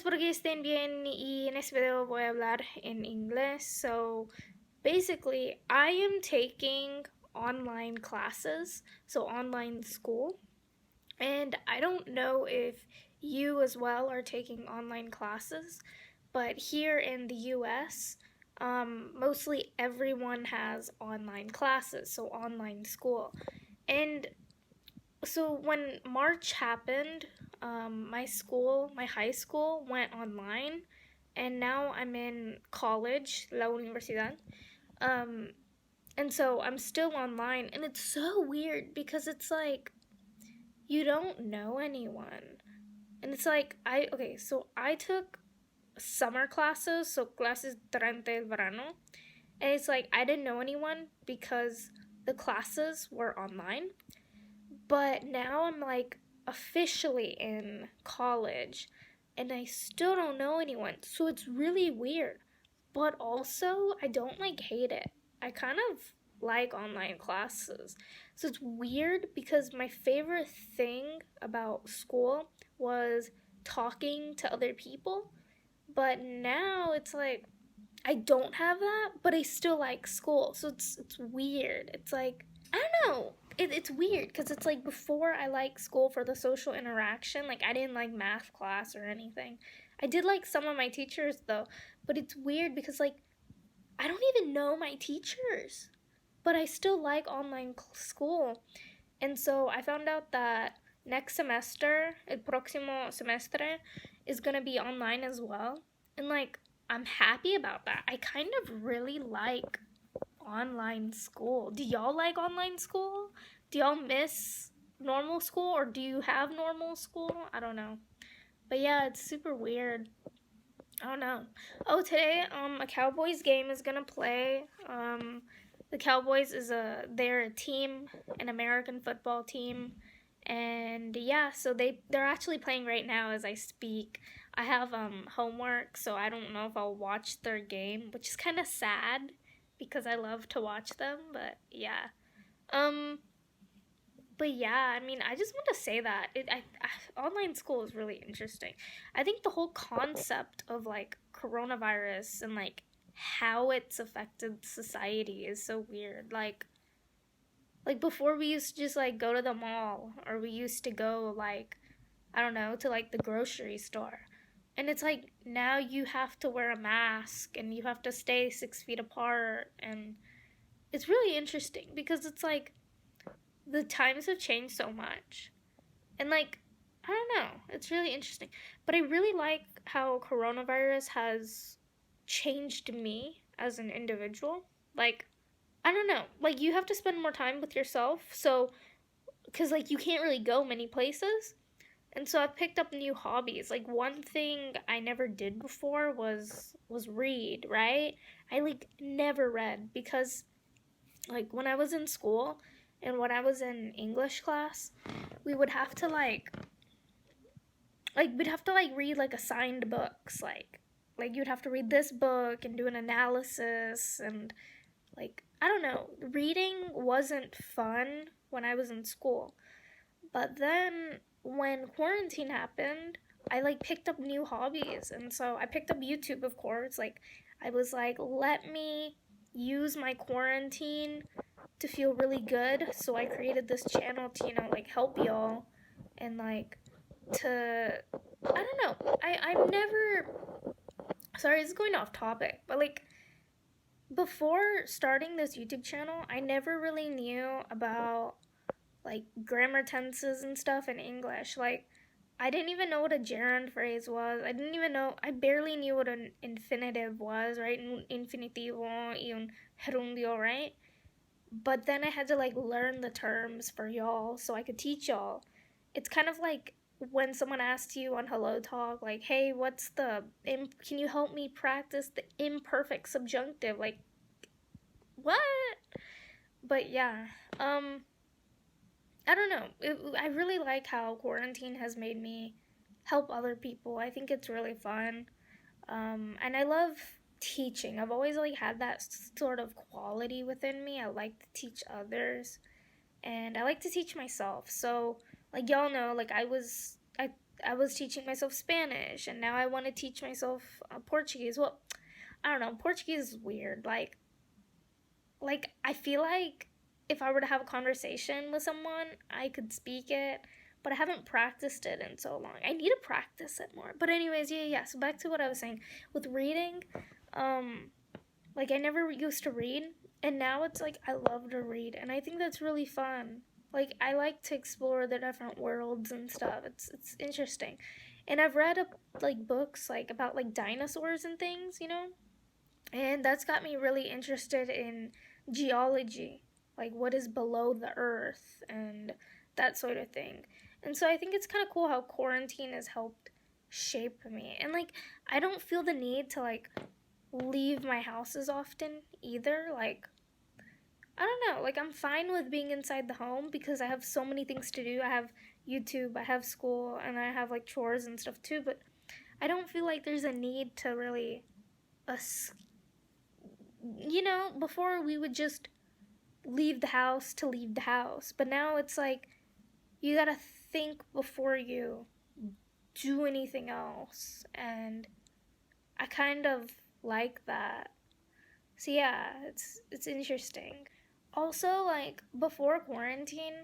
espero que estén bien y en este video voy a hablar en inglés. So basically, I am taking online classes, so online school, and I don't know if you as well are taking online classes, but here in the US, mostly everyone has online classes, so online school. And so when March happened, my high school went online, and now I'm in college, la universidad. Um, and so I'm still online, and it's so weird because it's like you don't know anyone, and it's like so I took summer classes, so clases durante el verano, and it's like I didn't know anyone because the classes were online. But now I'm like officially in college and I still don't know anyone. So it's really weird. But also, I don't like hate it. I kind of like online classes. So it's weird because my favorite thing about school was talking to other people. But now it's like I don't have that, but I still like school. So it's weird. It's like I don't know. It's weird because it's like before I like school for the social interaction. Like I didn't like math class or anything. I did like some of my teachers though, but it's weird because like I don't even know my teachers, but I still like online school. And so I found out that next semester, el próximo semestre, is gonna be online as well. And like I'm happy about that. I kind of really like online school. Do y'all like online school? Do y'all miss normal school or do you have normal school? I don't know. But yeah, it's super weird. I don't know. Oh, today a Cowboys game is gonna play. The Cowboys they're a team, an American football team, and yeah, so they're actually playing right now as I speak. I have homework, so I don't know if I'll watch their game, which is kind of sad because I love to watch them, but yeah. Um but yeah, I mean, I just want to say that online school is really interesting. I think the whole concept of like coronavirus and like how it's affected society is so weird. Like before we used to just like go to the mall or we used to go like I don't know, to like the grocery store. And it's like now you have to wear a mask and you have to stay 6 feet apart, and it's really interesting because it's like the times have changed so much. And like, I don't know, it's really interesting. But I really like how coronavirus has changed me as an individual. Like, I don't know, like you have to spend more time with yourself. So, because like you can't really go many places. And so I've picked up new hobbies. Like one thing I never did before was read, right? I like never read because like when I was in school and when I was in English class, we would have to we'd have to like read like assigned books, like you'd have to read this book and do an analysis, and like I don't know, reading wasn't fun when I was in school. But then when quarantine happened, I like picked up new hobbies, and so I picked up YouTube, of course. Like I was like, let me use my quarantine to feel really good. So I created this channel to, like help y'all and like to I don't know. I've never sorry, it's going off topic, but like before starting this YouTube channel, I never really knew about like grammar tenses and stuff in English. Like I didn't even know what a gerund phrase was. I barely knew what an infinitive was, right? Un infinitivo y un gerundio, right? But then I had to like learn the terms for y'all so I could teach y'all. It's kind of like when someone asks you on Hello Talk, like, hey, can you help me practice the imperfect subjunctive? Like, what? But yeah, I don't know. I really like how quarantine has made me help other people. I think it's really fun. And I love teaching. I've always like had that sort of quality within me. I like to teach others and I like to teach myself. So, like y'all know, like I was teaching myself Spanish, and now I want to teach myself Portuguese. Well, I don't know. Portuguese is weird. Like I feel like if I were to have a conversation with someone, I could speak it, but I haven't practiced it in so long. I need to practice it more. But anyways, yeah. So back to what I was saying with reading. Like I never used to read, and now it's like I love to read, and I think that's really fun. Like I like to explore the different worlds and stuff. It's interesting. And I've read like books like about like dinosaurs and things, and that's got me really interested in geology, like what is below the earth and that sort of thing. And so I think it's kind of cool how quarantine has helped shape me. And like I don't feel the need to like leave my house as often either. Like I don't know, like I'm fine with being inside the home because I have so many things to do. I have YouTube, I have school, and I have like chores and stuff too, but I don't feel like there's a need to really us before we would just leave the house to leave the house, but now it's like you got to think before you do anything else, and I kind of like that. So yeah, it's interesting. Also, like before quarantine,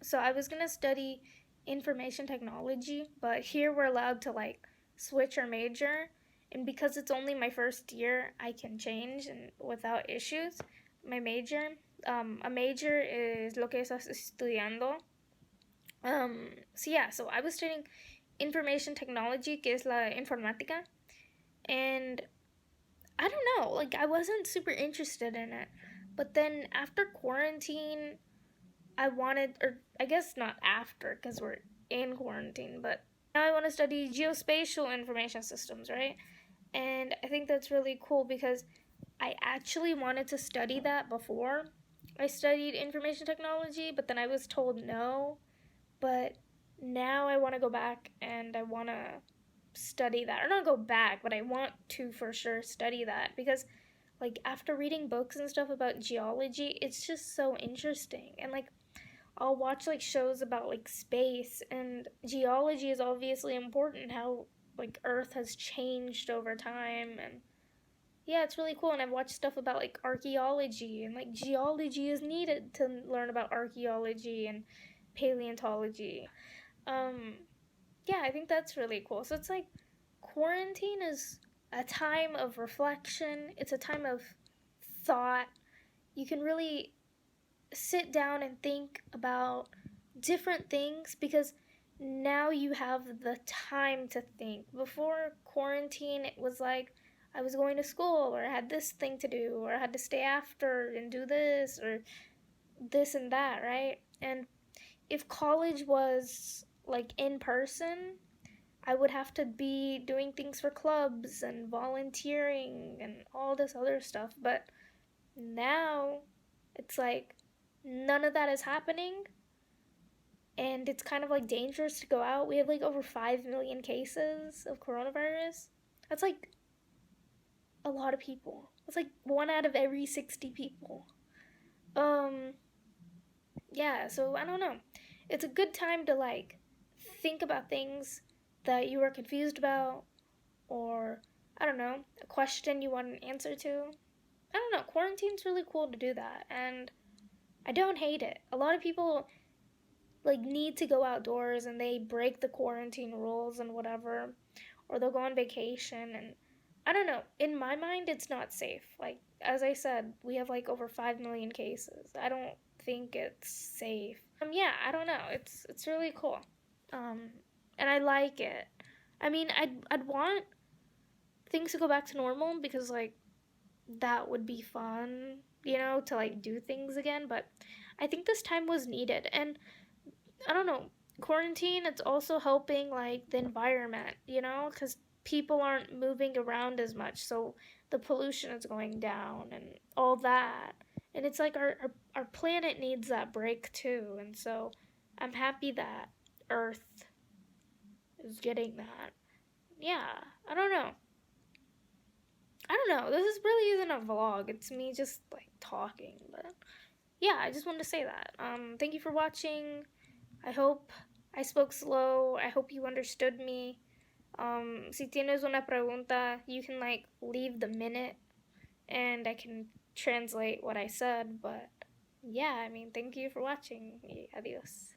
so I was gonna study information technology, but here we're allowed to like switch our major, and because it's only my first year, I can change and without issues. My major, a major is lo que estás estudiando. So yeah, so I was studying information technology, que es la informática, and I don't know, like I wasn't super interested in it. But then after quarantine, I wanted, or I guess not after, because we're in quarantine, but now I want to study geospatial information systems, right? And I think that's really cool because I actually wanted to study that before I studied information technology, but then I was told no. But now I want to go back and I want to study that. Or not go back, but I want to for sure study that because like after reading books and stuff about geology, it's just so interesting. And like I'll watch like shows about like space, and geology is obviously important, how like Earth has changed over time. And yeah, it's really cool. And I've watched stuff about like archaeology, and like geology is needed to learn about archaeology and paleontology. Um yeah, I think that's really cool. So it's like quarantine is a time of reflection, it's a time of thought. You can really sit down and think about different things because now you have the time to think. Before quarantine, it was like I was going to school, or I had this thing to do, or I had to stay after and do this, or this and that, right? And if college was like in person, I would have to be doing things for clubs and volunteering and all this other stuff. But now it's like none of that is happening, and it's kind of like dangerous to go out. We have like over 5 million cases of coronavirus. That's like a lot of people. It's like 1 out of every 60 people. Um yeah, so I don't know. It's a good time to like think about things that you were confused about, or I don't know, a question you want an answer to. I don't know. Quarantine's really cool to do that, and I don't hate it. A lot of people like need to go outdoors and they break the quarantine rules and whatever, or they'll go on vacation, and I don't know. In my mind, it's not safe. Like as I said, we have like over 5 million cases. I don't think it's safe. Yeah, I don't know. It's really cool. Um and I like it. I mean, I'd want things to go back to normal because like that would be fun, to like do things again, but I think this time was needed. And I don't know, quarantine, it's also helping like the environment, cuz people aren't moving around as much, so the pollution is going down and all that. And it's like our planet needs that break too. And so I'm happy that Earth is getting that. Yeah, I don't know. I don't know. This is really isn't a vlog. It's me just like talking. But yeah, I just wanted to say that. Thank you for watching. I hope I spoke slow. I hope you understood me. Si tienes una pregunta, you can like leave the minute and I can translate what I said. But yeah, I mean, thank you for watching. Adios.